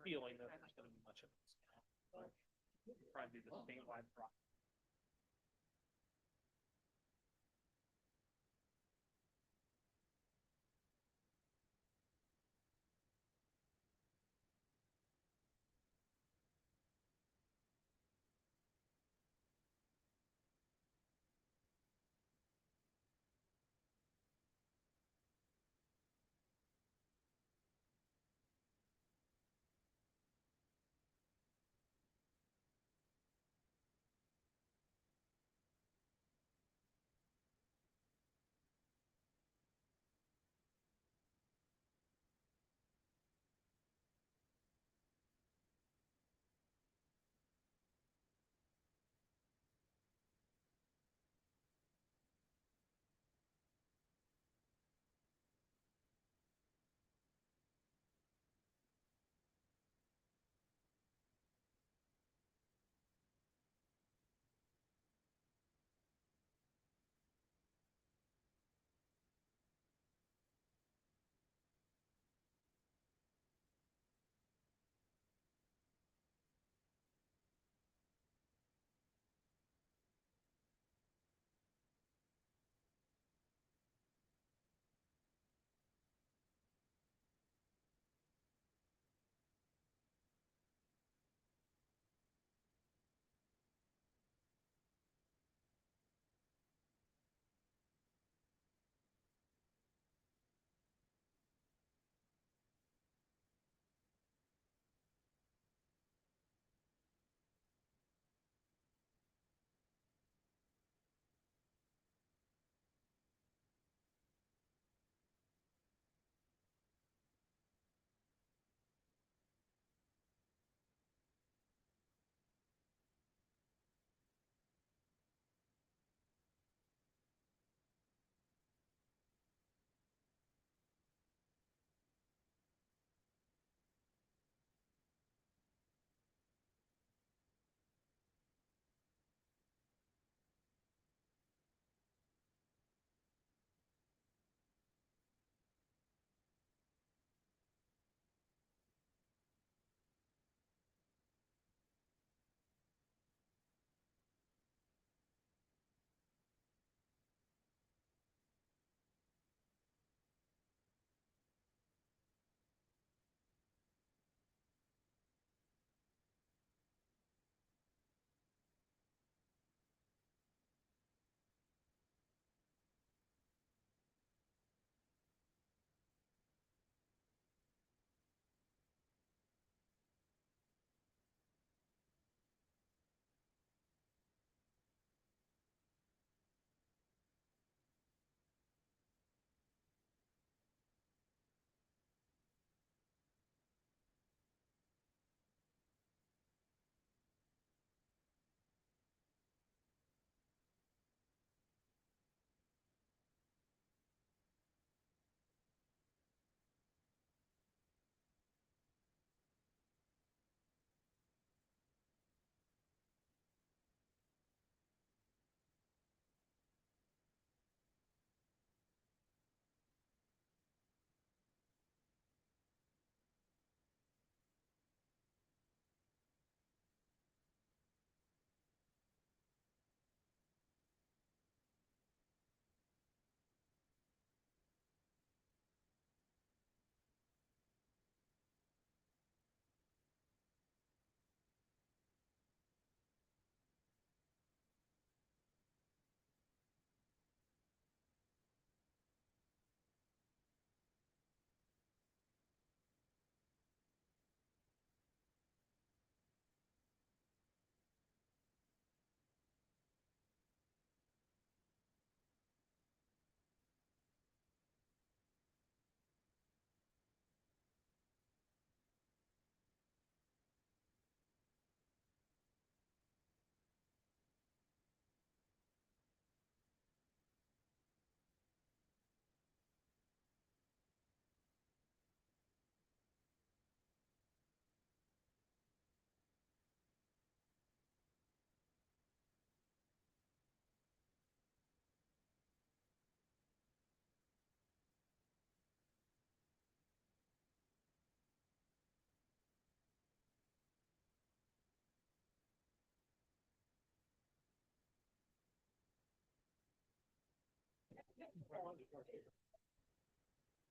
feeling that there's going to be much of this. Probably the statewide process.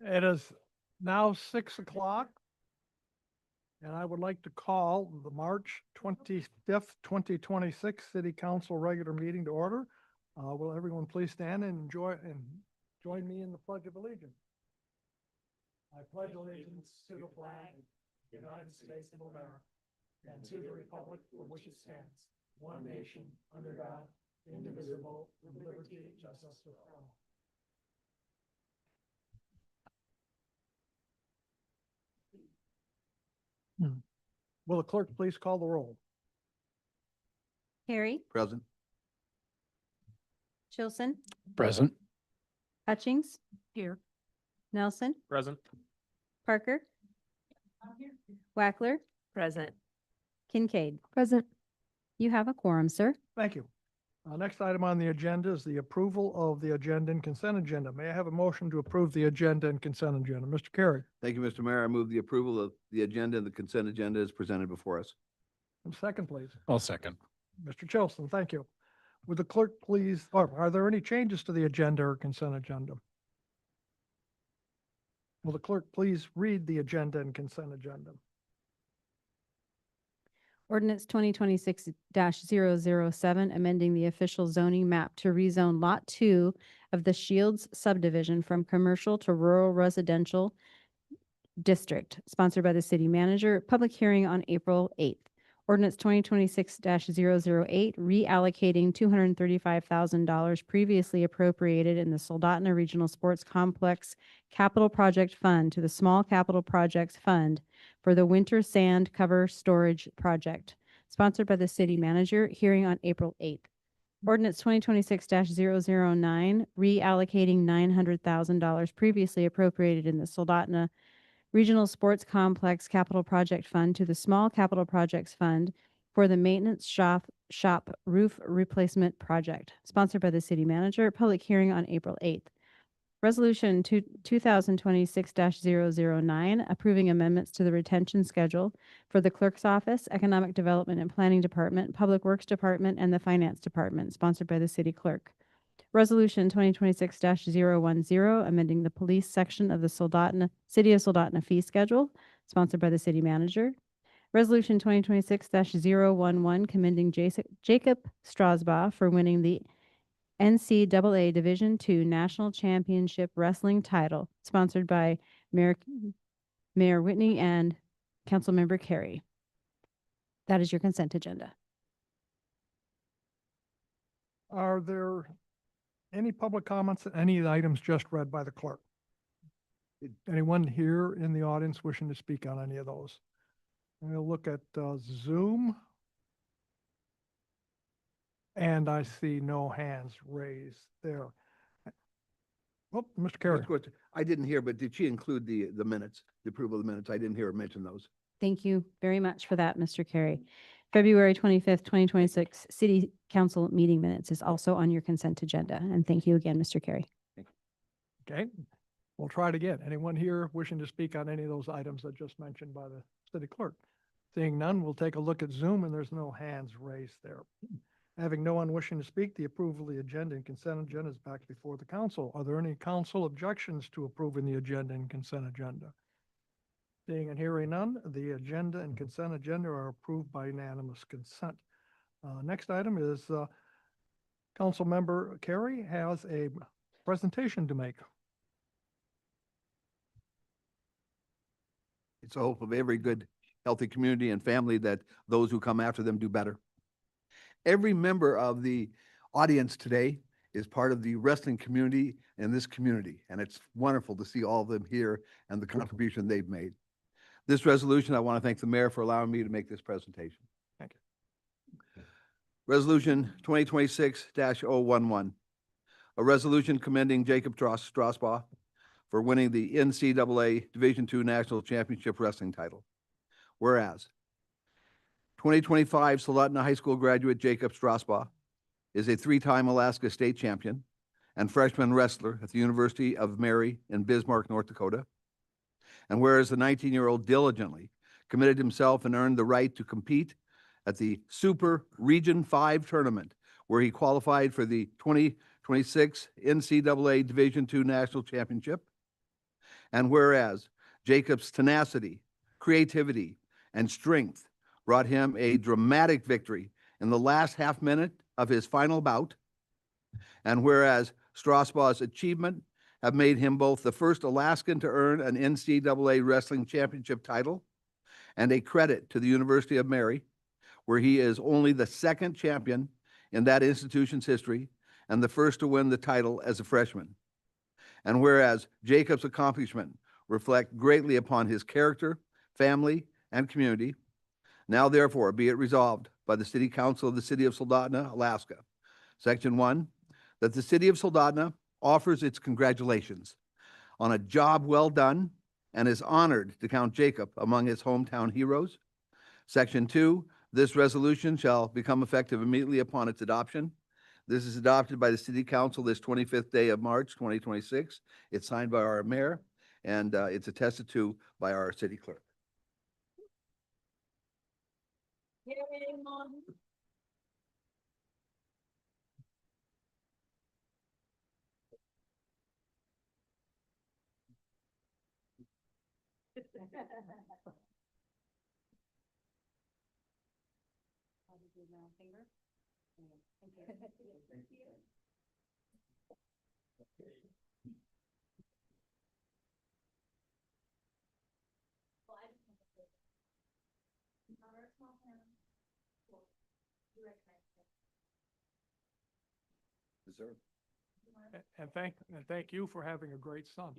It is now 6 o'clock. And I would like to call the March 25th, 2026 City Council regular meeting to order. Will everyone please stand and join me in the Pledge of Allegiance? I pledge allegiance to the flag of the United States of America and to the republic for which it stands, one nation, under God, indivisible, with liberty and justice for all. Will the clerk please call the roll? Carey, Present. Chilson, Present. Hutchings. Here. Nelson, Present. Parker. Wackler, Present. Kincaid. Present. You have a quorum, sir. Thank you. Next item on the agenda is the approval of the agenda and consent agenda. May I have a motion to approve the agenda and consent agenda? Mr. Carey, Thank you, Mr. Mayor. I move the approval of the agenda and the consent agenda is presented before us. and second, please. I'll second. Mr. Chilson, thank you. Would the clerk please, or are there any changes to the agenda or consent agenda? Will the clerk please read the agenda and consent agenda? Ordinance 2026-007, amending the official zoning map to rezone Lot 2 of the Shields subdivision from commercial to rural residential district, sponsored by the city manager. Public hearing on April 8th. Ordinance 2026-008, reallocating $235,000 previously appropriated in the Soldotna Regional Sports Complex Capital Project Fund to the Small Capital Projects Fund for the winter sand cover storage project, sponsored by the city manager. Hearing on April 8th. Ordinance 2026-009, reallocating $900,000 previously appropriated in the Soldotna Regional Sports Complex Capital Project Fund to the Small Capital Projects Fund for the Maintenance Shop Roof Replacement Project, sponsored by the city manager. Public hearing on April 8th. Resolution 2026-009, approving amendments to the retention schedule for the Clerk's Office, Economic Development and Planning Department, Public Works Department, and the Finance Department, sponsored by the City Clerk. Resolution 2026-010, amending the police section of the City of Soldotna fee schedule, sponsored by the City Manager. Resolution 2026-011, commending Jacob Strausbaugh for winning the NCAA Division II National Championship Wrestling title, sponsored by Mayor Whitney and Councilmember Carey. That is your consent agenda. Are there any public comments on any of the items just read by the clerk? Anyone here in the audience wishing to speak on any of those? We'll look at Zoom. And I see no hands raised there. Oh, Mr. Carey. I didn't hear, but did she include the minutes, the approval of the minutes? I didn't hear her mention those. Thank you very much for that, Mr. Carey. February 25th, 2026 City Council meeting minutes is also on your consent agenda. And thank you again, Mr. Carey. Okay, we'll try it again. Anyone here wishing to speak on any of those items that just mentioned by the city clerk? Seeing none, we'll take a look at Zoom, and there's no hands raised there. Having no one wishing to speak, the approval of the agenda and consent agenda is back before the council. Are there any council objections to approving the agenda and consent agenda? Seeing and hearing none, the agenda and consent agenda are approved by unanimous consent. Next item is Councilmember Carey has a presentation to make. It's a hope of every good, healthy community and family that those who come after them do better. Every member of the audience today is part of the wrestling community in this community, and it's wonderful to see all of them here and the contribution they've made. This resolution, I want to thank the mayor for allowing me to make this presentation. Thank you. Resolution 2026-011, a resolution commending Jacob Strausbaugh for winning the NCAA Division II National Championship Wrestling title. Whereas 2025 Soldotna High School graduate Jacob Strausbaugh is a three-time Alaska state champion and freshman wrestler at the University of Mary in Bismarck, North Dakota. And whereas the 19-year-old diligently committed himself and earned the right to compete at the Super Region 5 tournament, where he qualified for the 2026 NCAA Division II National Championship. And whereas Jacob's tenacity, creativity, and strength brought him a dramatic victory in the last half minute of his final bout. And whereas Strausbaugh's achievement have made him both the first Alaskan to earn an NCAA wrestling championship title and a credit to the University of Mary, where he is only the second champion in that institution's history and the first to win the title as a freshman. And whereas Jacob's accomplishment reflect greatly upon his character, family, and community, now therefore be it resolved by the City Council of the City of Soldotna, Alaska. Section 1, that the City of Soldotna offers its congratulations on a job well done and is honored to count Jacob among its hometown heroes. Section 2, this resolution shall become effective immediately upon its adoption. This is adopted by the City Council this 25th day of March, 2026. It's signed by our mayor, and it's attested to by our city clerk. Deserved. And thank you for having a great son.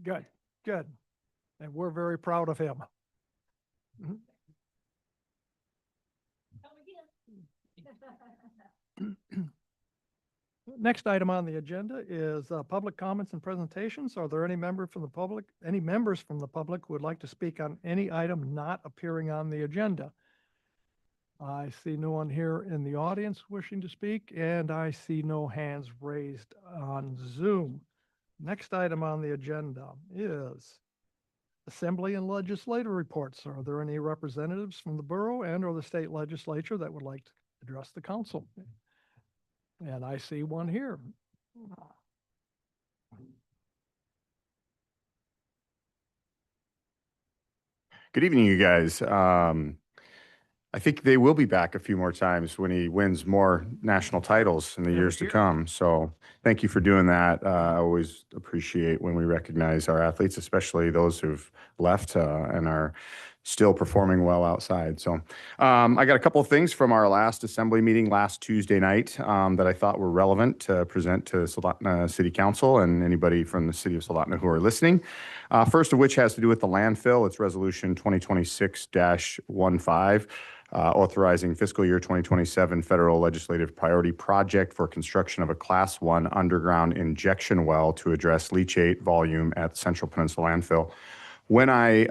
Good, good. And we're very proud of him. Mhm. Next item on the agenda is public comments and presentations. Are there any members from the public who would like to speak on any item not appearing on the agenda? I see no one here in the audience wishing to speak, and I see no hands raised on Zoom. Next item on the agenda is Assembly and Legislative reports. Are there any representatives from the borough and or the state legislature that would like to address the council? And I see one here. Good evening, you guys. I think they will be back a few more times when he wins more national titles in the years to come. So thank you for doing that. I always appreciate when we recognize our athletes, especially those who've left and are still performing well outside. So I got a couple of things from our last assembly meeting last Tuesday night that I thought were relevant to present to Soldotna City Council and anybody from the city of Soldotna who are listening. First of which has to do with the landfill. It's resolution 2026-15. Authorizing fiscal year 2027 federal legislative priority project for construction of a Class 1 underground injection well to address leachate volume at Central Peninsula Landfill. When I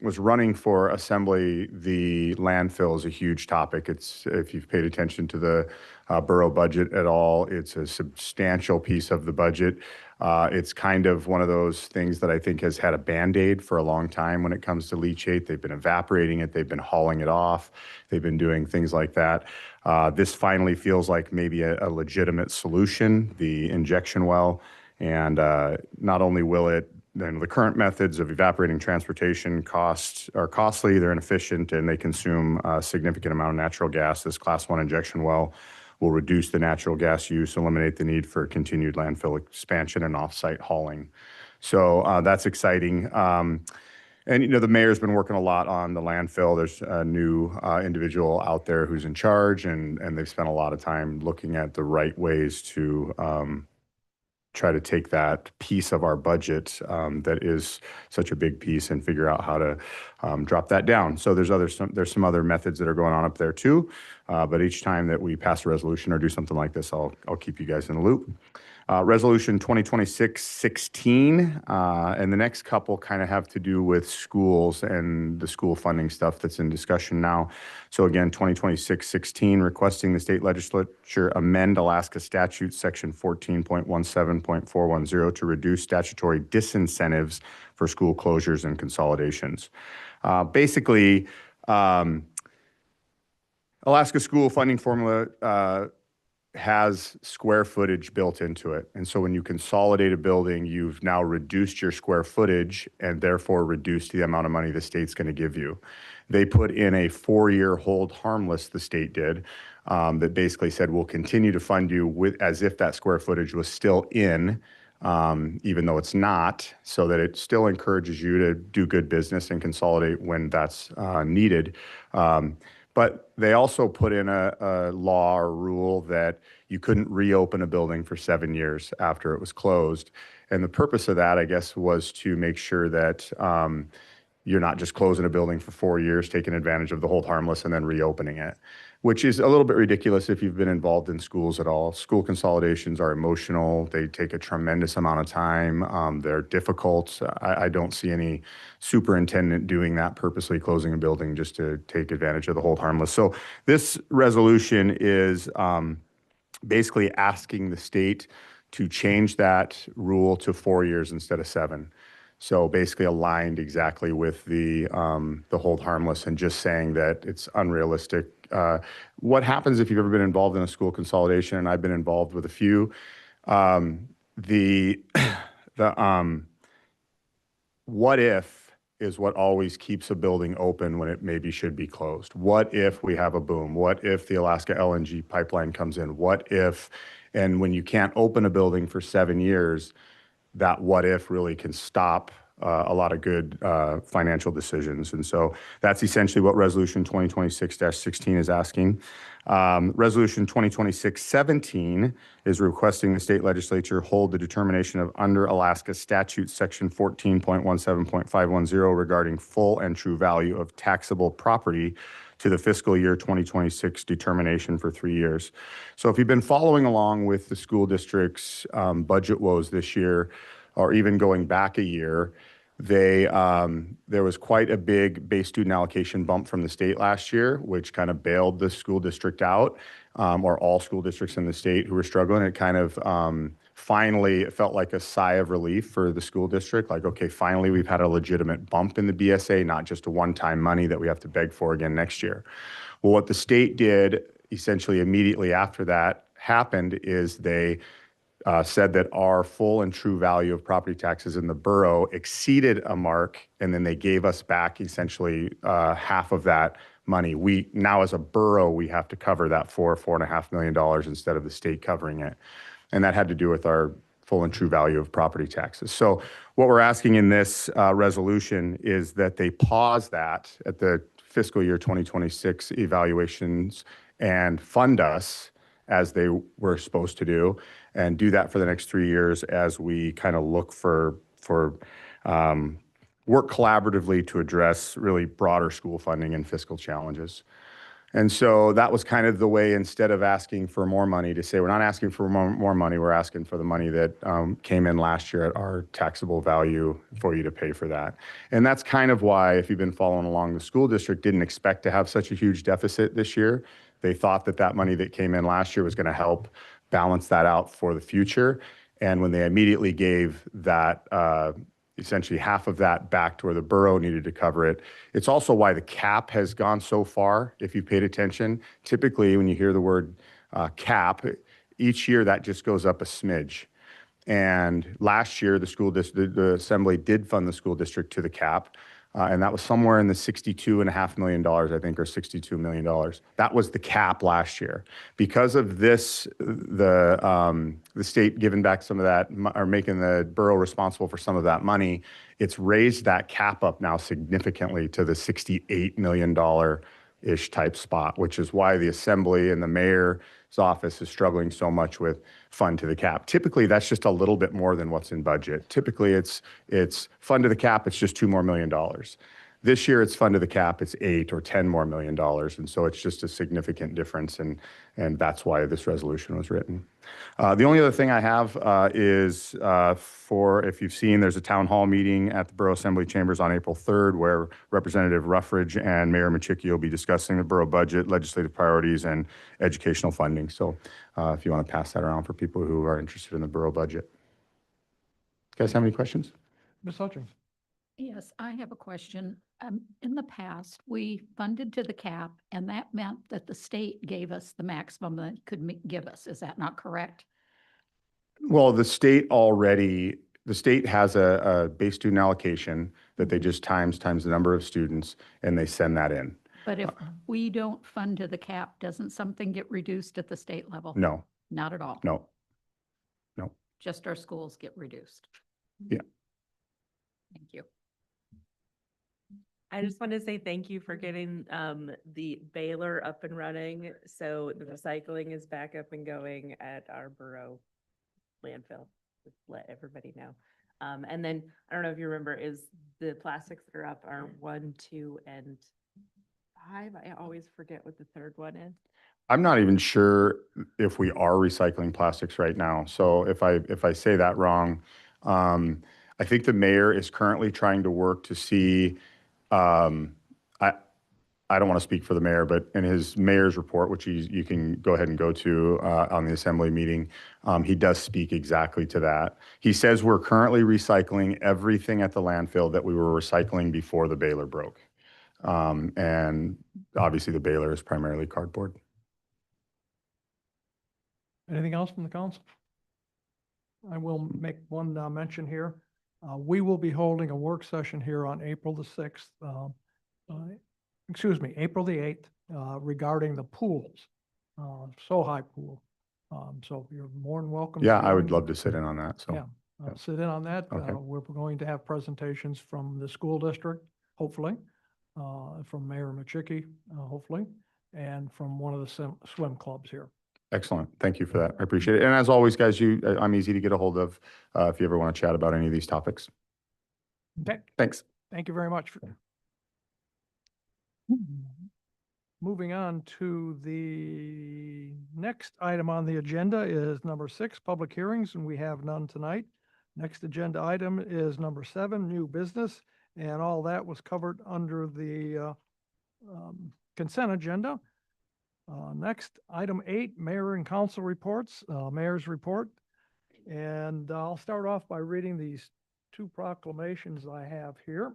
was running for assembly, the landfill is a huge topic. It's, if you've paid attention to the borough budget at all, it's a substantial piece of the budget. It's kind of one of those things that I think has had a Band-Aid for a long time when it comes to leachate. They've been evaporating it. They've been hauling it off. They've been doing things like that. This finally feels like maybe a legitimate solution, the injection well. And not only will it, then the current methods of evaporating transportation are costly, they're inefficient, and they consume a significant amount of natural gas. This Class 1 injection well will reduce the natural gas use, eliminate the need for continued landfill expansion and off-site hauling. So that's exciting. And, you know, the mayor's been working a lot on the landfill. There's a new individual out there who's in charge, and they've spent a lot of time looking at the right ways to try to take that piece of our budget that is such a big piece and figure out how to drop that down. So there's some other methods that are going on up there too. But each time that we pass a resolution or do something like this, I'll keep you guys in the loop. Resolution 2026-16, and the next couple kind of have to do with schools and the school funding stuff that's in discussion now. So again, 2026-16, requesting the state legislature amend Alaska statute section 14.17.410 to reduce statutory disincentives for school closures and consolidations. Basically, Alaska school funding formula has square footage built into it. And so when you consolidate a building, you've now reduced your square footage and therefore reduced the amount of money the state's going to give you. They put in a 4-year hold harmless, the state did, that basically said, we'll continue to fund you with as if that square footage was still in, even though it's not, so that it still encourages you to do good business and consolidate when that's needed. But they also put in a law or rule that you couldn't reopen a building for 7 years after it was closed. And the purpose of that, I guess, was to make sure that you're not just closing a building for 4 years, taking advantage of the hold harmless and then reopening it, which is a little bit ridiculous if you've been involved in schools at all. School consolidations are emotional. They take a tremendous amount of time. They're difficult. I don't see any superintendent doing that, purposely closing a building just to take advantage of the hold harmless. So this resolution is basically asking the state to change that rule to 4 years instead of 7. So basically aligned exactly with the hold harmless and just saying that it's unrealistic. What happens if you've ever been involved in a school consolidation, and I've been involved with a few, what if is what always keeps a building open when it maybe should be closed. What if we have a boom? What if the Alaska LNG pipeline comes in? What if, and when you can't open a building for 7 years, that what if really can stop a lot of good financial decisions. And so that's essentially what Resolution 2026-16 is asking. Resolution 2026-17 is requesting the state legislature hold the determination of under Alaska statute section 14.17.510 regarding full and true value of taxable property to the fiscal year 2026 determination for 3 years. So if you've been following along with the school district's budget woes this year, or even going back a year, there was quite a big base student allocation bump from the state last year, which kind of bailed the school district out, or all school districts in the state who were struggling. It kind of finally, it felt like a sigh of relief for the school district. Like, okay, finally we've had a legitimate bump in the BSA, not just a one-time money that we have to beg for again next year. Well, what the state did essentially immediately after that happened is they said that our full and true value of property taxes in the borough exceeded a mark, and then they gave us back essentially half of that money. We now, as a borough, we have to cover that $4.5 million instead of the state covering it. And that had to do with our full and true value of property taxes. So what we're asking in this resolution is that they pause that at the fiscal year 2026 evaluations and fund us as they were supposed to do, and do that for the next 3 years as we kind of look for work collaboratively to address really broader school funding and fiscal challenges. And so that was kind of the way, instead of asking for more money, to say we're not asking for more money, we're asking for the money that came in last year at our taxable value for you to pay for that. And that's kind of why, if you've been following along, the school district didn't expect to have such a huge deficit this year. They thought that that money that came in last year was going to help balance that out for the future. And when they immediately gave that, essentially half of that back to where the borough needed to cover it, it's also why the cap has gone so far, if you paid attention. Typically, when you hear the word cap, each year that just goes up a smidge. And last year, the assembly did fund the school district to the cap. And that was somewhere in the $62.5 million, I think, or $62 million. That was the cap last year. Because of this, the state giving back some of that, or making the borough responsible for some of that money, it's raised that cap up now significantly to the $68 million-ish type spot, which is why the assembly and the mayor's office is struggling so much with fund to the cap. Typically, that's just a little bit more than what's in budget. Typically, it's fund to the cap, it's just $2 more million. This year, it's fund to the cap, it's $8 or $10 more million. And so it's just a significant difference. And that's why this resolution was written. The only other thing I have is for, if you've seen, there's a town hall meeting at the Borough Assembly Chambers on April 3rd, where Representative Ruffridge and Mayor Machicki will be discussing the borough budget, legislative priorities, and educational funding. So if you want to pass that around for people who are interested in the borough budget. You guys have any questions? Ms. Hutchings? Yes, I have a question. In the past, we funded to the cap, and that meant that the state gave us the maximum that it could give us. Is that not correct? Well, the state has a base student allocation that they just times the number of students, and they send that in. But if we don't fund to the cap, doesn't something get reduced at the state level? No, Not at all. no. Just our schools get reduced. Yeah. Thank you. I just want to say thank you for getting the baler up and running. So the recycling is back up and going at our borough landfill. Just let everybody know. And then, I don't know if you remember, is the plastics that are up are 1, 2, and 5. I always forget what the third one is. I'm not even sure if we are recycling plastics right now. So if I say that wrong, I think the mayor is currently trying to work to see, I don't want to speak for the mayor, but in his mayor's report, which you can go ahead and go to on the assembly meeting, he does speak exactly to that. He says we're currently recycling everything at the landfill that we were recycling before the baler broke. And obviously the baler is primarily cardboard. Anything else from the council? I will make one mention here. We will be holding a work session here on April the 6th, April the 8th, regarding the pools, Sohi pool. So you're more than welcome. Yeah, I would join. love to sit in on that. So Yeah. Sit in on that. Okay. We're going to have presentations from the school district, hopefully, from Mayor Machicki, hopefully, and from one of the swim clubs here. excellent. Thank you for that. I appreciate it. And as always, guys, I'm easy to get a hold of if you ever want to chat about any of these topics. Okay, Thanks. thank you very much. Moving on to the next item on the agenda is number 6, public hearings, and we have none tonight. Next agenda item is number 7, new business, and all that was covered under the consent agenda. Next, item 8, mayor and council reports, mayor's report. And I'll start off by reading these 2 proclamations I have here.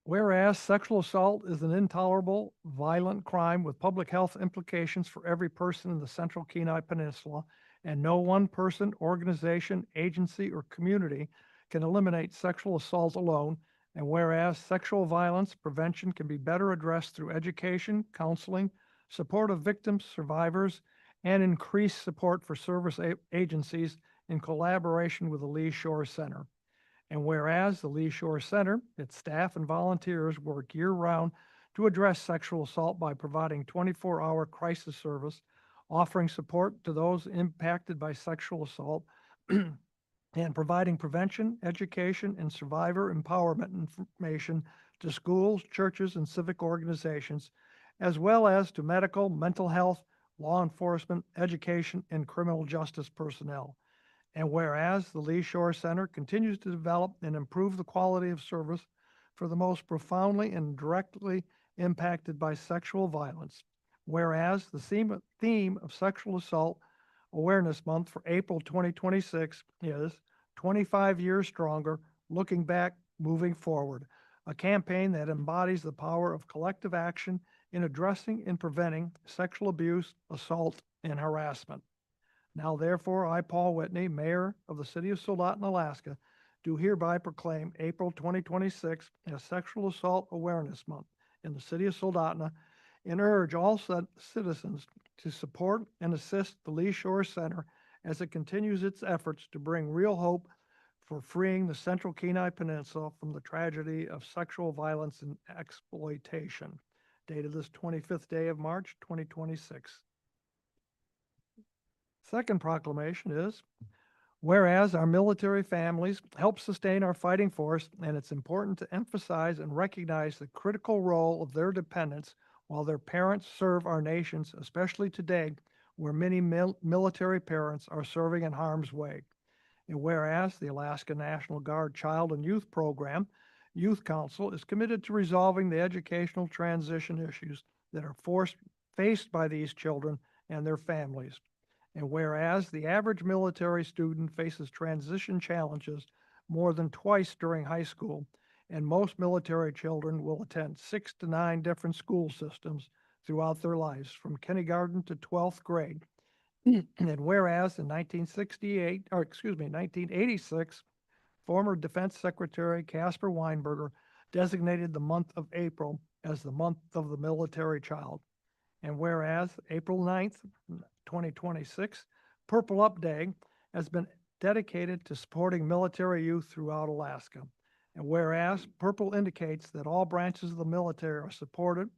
Whereas sexual assault is an intolerable, violent crime with public health implications for every person in the Central Kenai Peninsula, and no one person, organization, agency, or community can eliminate sexual assault alone. And whereas sexual violence prevention can be better addressed through education, counseling, support of victims, survivors, and increased support for service agencies in collaboration with the Lee Shore Center. And whereas the Lee Shore Center, its staff and volunteers work year-round to address sexual assault by providing 24-hour crisis service, offering support to those impacted by sexual assault, and providing prevention, education, and survivor empowerment information to schools, churches, and civic organizations, as well as to medical, mental health, law enforcement, education, and criminal justice personnel. And whereas the Lee Shore Center continues to develop and improve the quality of service for the most profoundly and directly impacted by sexual violence. Whereas the theme of Sexual Assault Awareness Month for April 2026 is 25 Years Stronger, Looking Back, Moving Forward, a campaign that embodies the power of collective action in addressing and preventing sexual abuse, assault, and harassment. Now therefore, I, Paul Whitney, Mayor of the City of Soldotna, Alaska, do hereby proclaim April 2026 as Sexual Assault Awareness Month in the City of Soldotna, and urge all citizens to support and assist the Lee Shore Center as it continues its efforts to bring real hope for freeing the Central Kenai Peninsula from the tragedy of sexual violence and exploitation. Dated this 25th day of March, 2026. Second proclamation is, whereas our military families help sustain our fighting force, and it's important to emphasize and recognize the critical role of their dependents while their parents serve our nations, especially today, where many military parents are serving in harm's way. And whereas the Alaska National Guard Child and Youth Program, Youth Council, is committed to resolving the educational transition issues that are faced by these children and their families. And whereas the average military student faces transition challenges more than twice during high school, and most military children will attend 6 to 9 different school systems throughout their lives, from kindergarten to 12th grade. And whereas in 1986, former Defense Secretary Caspar Weinberger designated the month of April as the month of the military child. And whereas April 9th, 2026, Purple Up Day has been dedicated to supporting military youth throughout Alaska. And whereas purple indicates that all branches of the military are supported,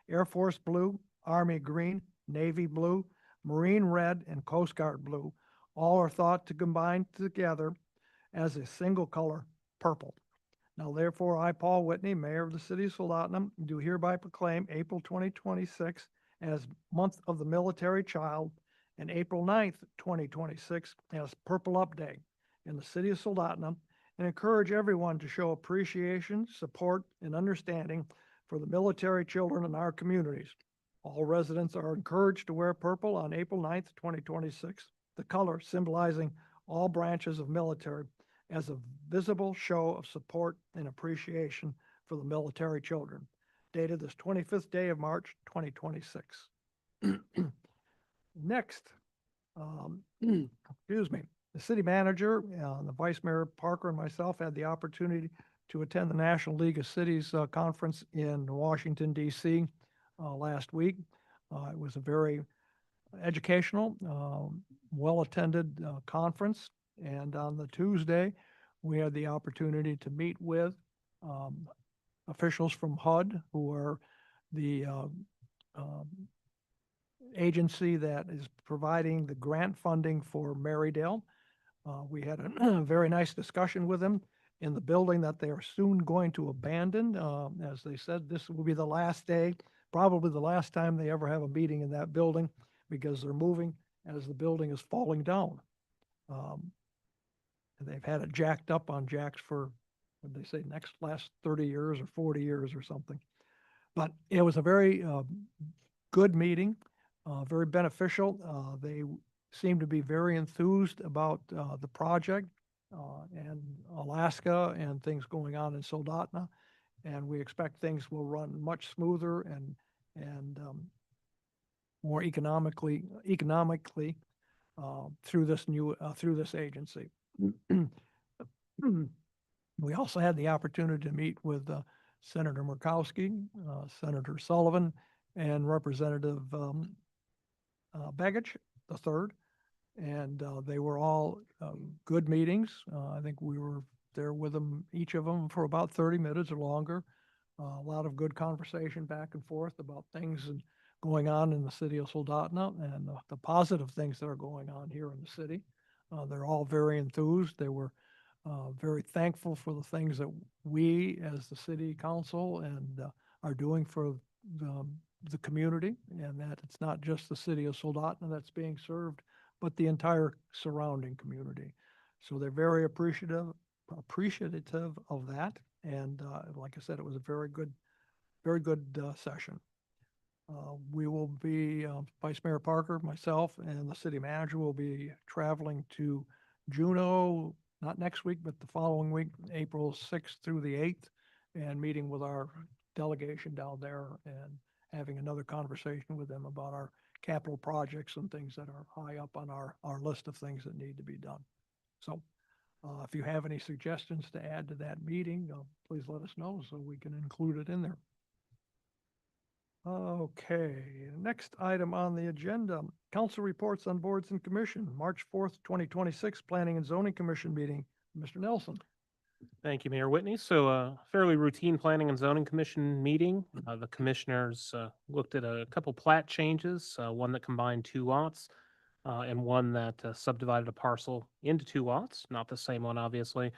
Air Force blue, Army green, Navy blue, Marine red, and Coast Guard blue, all are thought to combine together as a single color, purple. Now therefore, I, Paul Whitney, Mayor of the City of Soldotna, do hereby proclaim April 2026 as Month of the Military Child and April 9th, 2026 as Purple Up Day in the City of Soldotna, and encourage everyone to show appreciation, support, and understanding for the military children in our communities. All residents are encouraged to wear purple on April 9th, 2026, the color symbolizing all branches of military, as a visible show of support and appreciation for the military children, dated this 25th day of March, 2026. Next, excuse me, the city manager, the Vice Mayor Parker, and myself had the opportunity to attend the National League of Cities conference in Washington, D.C. Last week. It was a very educational, well-attended conference. And on the Tuesday, we had the opportunity to meet with officials from HUD, who are the agency that is providing the grant funding for Marydale. We had a very nice discussion with them in the building that they are soon going to abandon. As they said, this will be the last day, probably the last time they ever have a meeting in that building, because they're moving as the building is falling down. And they've had it jacked up on jacks for, what did they say, last 30 years or 40 years or something. But it was a very good meeting, very beneficial. They seem to be very enthused about the project and Alaska and things going on in Soldotna. And we expect things will run much smoother and more economically through this agency. We also had the opportunity to meet with Senator Murkowski, Senator Sullivan, and Representative Begich III, and they were all good meetings. I think we were there with them, each of them, for about 30 minutes or longer. A lot of good conversation back and forth about things going on in the city of Soldotna and the positive things that are going on here in the city. They're all very enthused. They were very thankful for the things that we as the city council and are doing for the community, and that it's not just the city of Soldotna that's being served, but the entire surrounding community. So they're very appreciative of that. And like I said, it was a very good session. We will be, Vice Mayor Parker, myself, and the city manager will be traveling to Juneau, not next week, but the following week, April 6th through the 8th, and meeting with our delegation down there and having another conversation with them about our capital projects and things that are high up on our list of things that need to be done. So if you have any suggestions to add to that meeting, please let us know so we can include it in there. Okay, next item on the agenda, council reports on boards and commission, March 4th, 2026, Planning and Zoning Commission meeting. Mr. Nelson. Thank you, Mayor Whitney. So a fairly routine Planning and Zoning Commission meeting. The commissioners looked at a couple plat changes, one that combined 2 lots and one that subdivided a parcel into 2 lots, not the same one, obviously,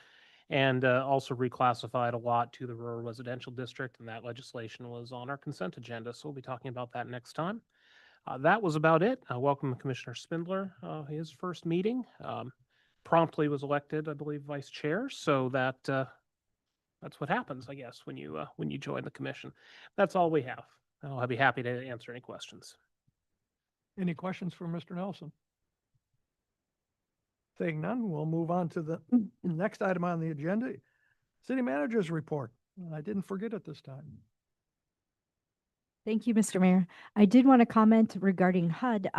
and also reclassified a lot to the rural residential district, and that legislation was on our consent agenda, so we'll be talking about that next time. That was about it. Welcome Commissioner Spindler, his first meeting. Promptly was elected, I believe, vice chair, so that's what happens, I guess, when you join the commission. That's all we have. I'll be happy to answer any questions. Any questions for Mr. Nelson? Seeing none, we'll move on to the next item on the agenda, city manager's report. I didn't forget it this time. Thank you, Mr. Mayor. I did want to comment regarding HUD.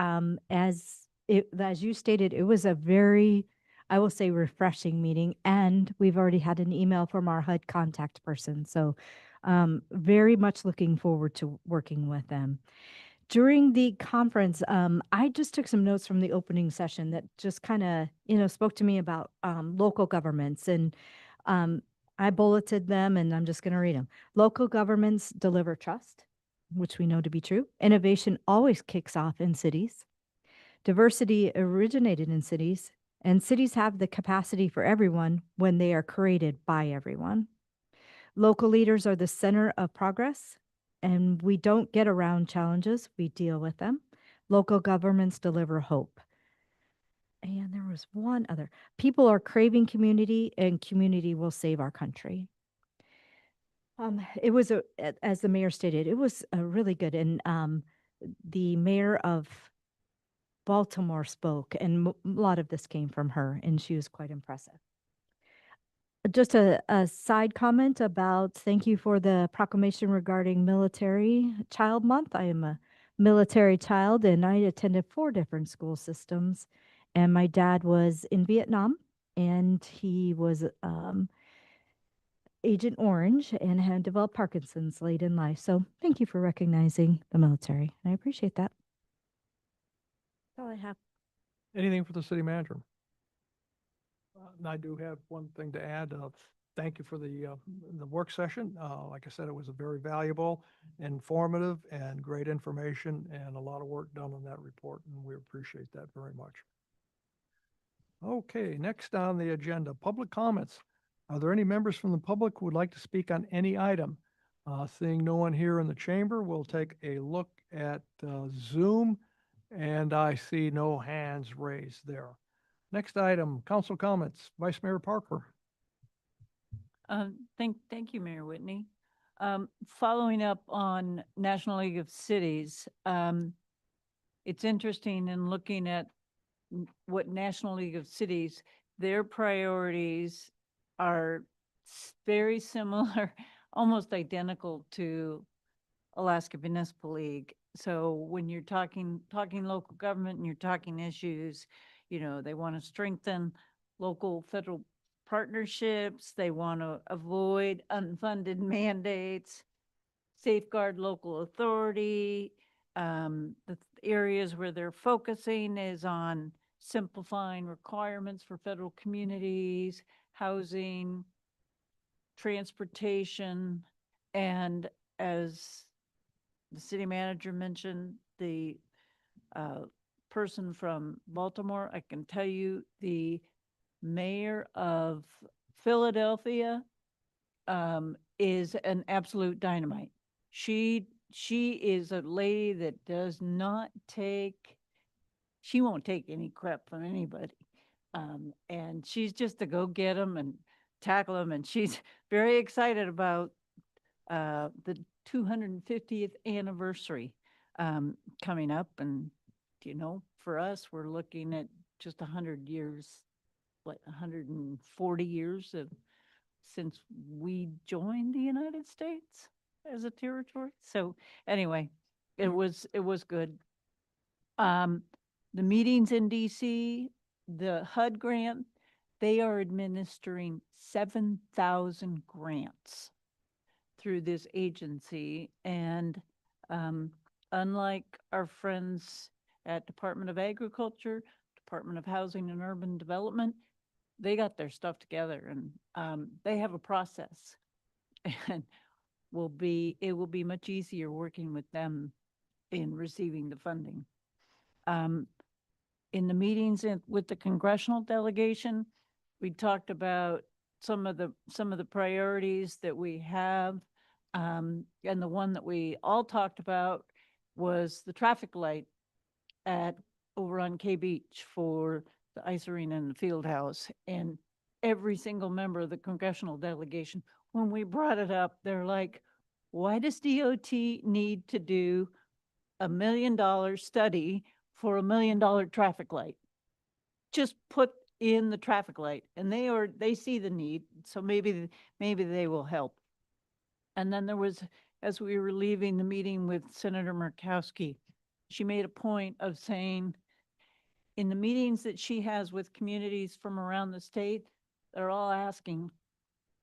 As you stated, it was a very, I will say, refreshing meeting, and we've already had an email from our HUD contact person. So very much looking forward to working with them. During the conference, I just took some notes from the opening session that just kind of, spoke to me about local governments, and I bulleted them, and I'm just going to read them. Local governments deliver trust, which we know to be true. Innovation always kicks off in cities. Diversity originated in cities, and cities have the capacity for everyone when they are created by everyone. Local leaders are the center of progress, and we don't get around challenges, we deal with them. Local governments deliver hope. And there was one other. People are craving community, and community will save our country. It was, as the mayor stated, it was really good. And the mayor of Baltimore spoke, and a lot of this came from her, and she was quite impressive. Just a side comment about thank you for the proclamation regarding Military Child Month. I am a military child, and I attended 4 different school systems. And my dad was in Vietnam, and he was Agent Orange and had developed Parkinson's late in life. So thank you for recognizing the military. I appreciate that. That's all I have. Anything for the city manager? And I do have one thing to add. Thank you for the work session. Like I said, it was a very valuable, informative, and great information, and a lot of work done on that report, and we appreciate that very much. Okay, next on the agenda, public comments. Are there any members from the public who would like to speak on any item? Seeing no one here in the chamber, we'll take a look at Zoom, and I see no hands raised there. Next item, council comments. Vice Mayor Parker. Thank you, Mayor Whitney. Following up on National League of Cities, it's interesting in looking at what National League of Cities, their priorities are very similar, almost identical to Alaska Municipal League. So when you're talking local government and you're talking issues, they want to strengthen local federal partnerships. They want to avoid unfunded mandates, safeguard local authority. The areas where they're focusing is on simplifying requirements for federal communities, housing, transportation, and as the city manager mentioned, the person from Baltimore, I can tell you the mayor of Philadelphia is an absolute dynamite. She is a lady that does not take, she won't take any crap from anybody. And she's just to go get them and tackle them. And she's very excited about the 250th anniversary coming up. And, for us, we're looking at just 100 years, 140 years since we joined the United States as a territory. So anyway, it was good. The meetings in DC, the HUD grant, they are administering 7,000 grants through this agency. And unlike our friends at Department of Agriculture, Department of Housing and Urban Development, they got their stuff together, and they have a process, and it will be much easier working with them in receiving the funding. In the meetings with the congressional delegation, we talked about some of the priorities that we have, and the one that we all talked about was the traffic light over on K Beach for the ice arena and the field house. And every single member of the congressional delegation, when we brought it up, they're like, why does DOT need to do $1 million study for $1 million traffic light? Just put in the traffic light, and they see the need, so maybe they will help. And then there was, as we were leaving the meeting with Senator Murkowski, she made a point of saying, in the meetings that she has with communities from around the state, they're all asking,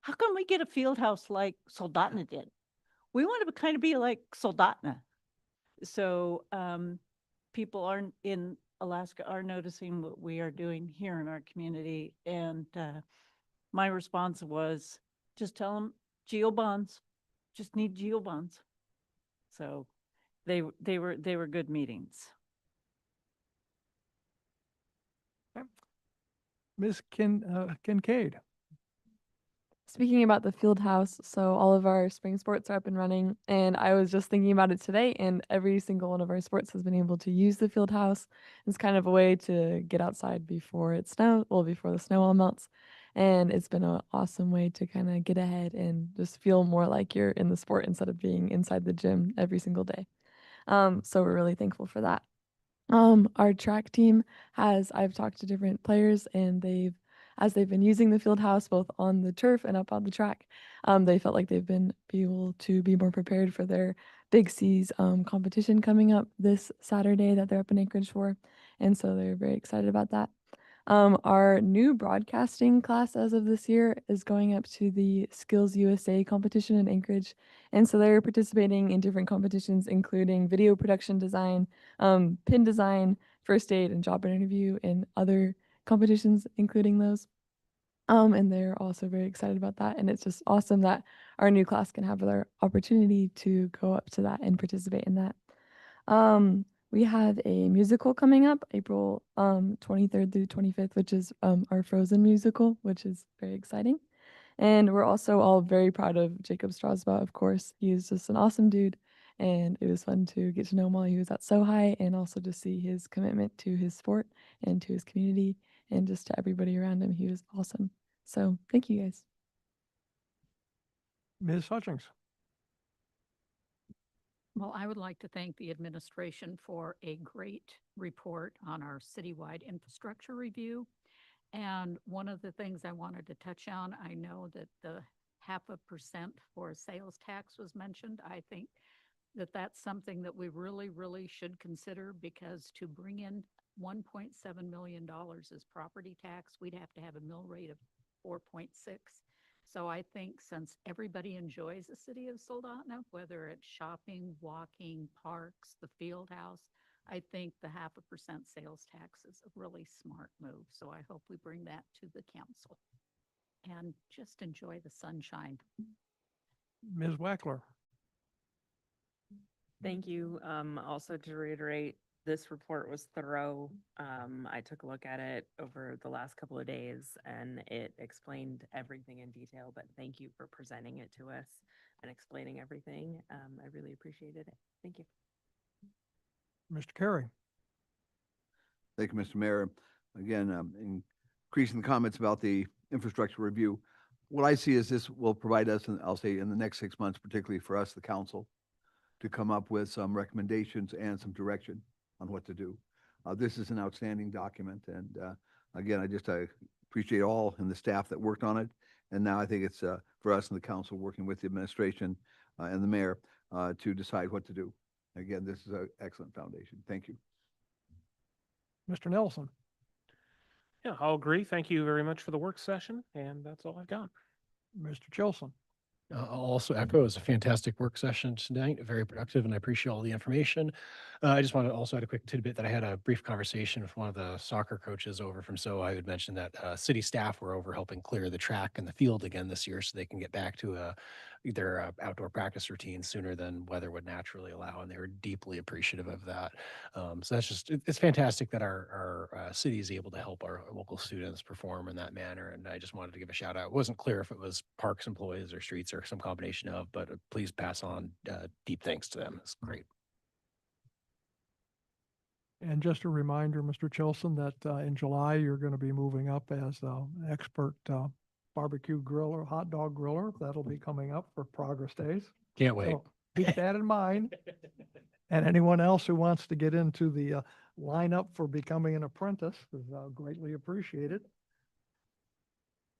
how come we get a field house like Soldotna did? We want to kind of be like Soldotna. So people in Alaska are noticing what we are doing here in our community. And my response was, just tell them geo bonds, just need geo bonds. So they were good meetings. Ms. Kincaid. Speaking about the field house, so all of our spring sports are up and running, and I was just thinking about it today, and every single one of our sports has been able to use the field house. It's kind of a way to get outside before it snows, well, before the snow all melts, and it's been an awesome way to kind of get ahead and just feel more like you're in the sport instead of being inside the gym every single day. So we're really thankful for that. Our track team I've talked to different players, and as they've been using the field house both on the turf and up on the track, they felt like they've been able to be more prepared for their Big C's competition coming up this Saturday that they're up in Anchorage for. And so they're very excited about that. Our new broadcasting class as of this year is going up to the Skills USA competition in Anchorage. And so they're participating in different competitions, including video production design, pin design, first aid, and job interview, and other competitions, including those. And they're also very excited about that. And it's just awesome that our new class can have their opportunity to go up to that and participate in that. We have a musical coming up April 23rd through 25th, which is our Frozen musical, which is very exciting. And we're also all very proud of Jacob Strausbaugh, of course. He is just an awesome dude. And it was fun to get to know him while he was at So High, and also to see his commitment to his sport and to his community and just to everybody around him. He was awesome. So thank you guys. Ms. Hutchings. Well, I would like to thank the administration for a great report on our citywide infrastructure review. And one of the things I wanted to touch on, I know that the 0.5% for sales tax was mentioned. I think that that's something that we really, really should consider, because to bring in $1.7 million as property tax, we'd have to have a mill rate of 4.6. So I think since everybody enjoys the city of Soldotna, whether it's shopping, walking, parks, the field house, I think the 0.5% sales tax is a really smart move. So I hope we bring that to the council and just enjoy the sunshine. Ms. Wackler. Thank you. Also to reiterate, this report was thorough. I took a look at it over the last couple of days and it explained everything in detail, but thank you for presenting it to us and explaining everything. I really appreciated it. Thank you. Mr. Carey. Thank you, Mr. Mayor. Again, increasing the comments about the infrastructure review. What I see is this will provide us, and I'll say in the next 6 months, particularly for us, the council, to come up with some recommendations and some direction on what to do. This is an outstanding document. And again, I appreciate all and the staff that worked on it. And now I think it's for us and the council working with the administration and the mayor to decide what to do. Again, this is an excellent foundation. Thank you. Mr. Nelson. Yeah, I'll agree. Thank you very much for the work session, and that's all I've got. Mr. Chilson. I'll also echo, it was a fantastic work session tonight, very productive, and I appreciate all the information. I just want to also add a quick tidbit that I had a brief conversation with one of the soccer coaches over from I had mentioned that city staff were over helping clear the track and the field again this year so they can get back to their outdoor practice routine sooner than weather would naturally allow, and they were deeply appreciative of that. So that's just, it's fantastic that our city is able to help our local students perform in that manner, and I just wanted to give a shout out. It wasn't clear if it was parks employees or streets or some combination of, but please pass on deep thanks to them. It's great. And just a reminder, Mr. Chilson, that in July, you're going to be moving up as an expert barbecue griller, hot dog griller. That'll be coming up for Progress Days. Can't wait. So keep that in mind. And anyone else who wants to get into the line up for becoming an apprentice is greatly appreciated.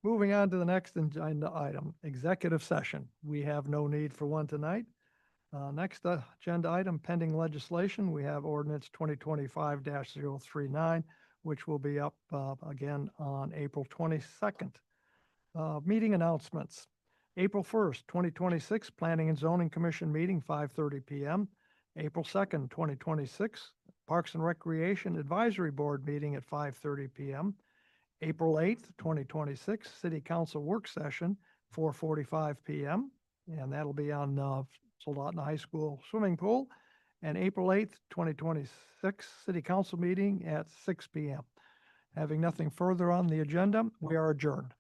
Moving on to the next agenda item, executive session. We have no need for one tonight. Next agenda item, pending legislation. We have ordinance 2025-039, which will be up again on April 22nd. Meeting announcements. April 1st, 2026, Planning and Zoning Commission meeting, 5:30 PM. April 2nd, 2026, Parks and Recreation Advisory Board meeting at 5:30 PM. April 8th, 2026, City Council Work Session, 4:45 PM. And that'll be on Soldotna High School swimming pool. And April 8th, 2026, City Council meeting at 6 PM. Having nothing further on the agenda, we are adjourned.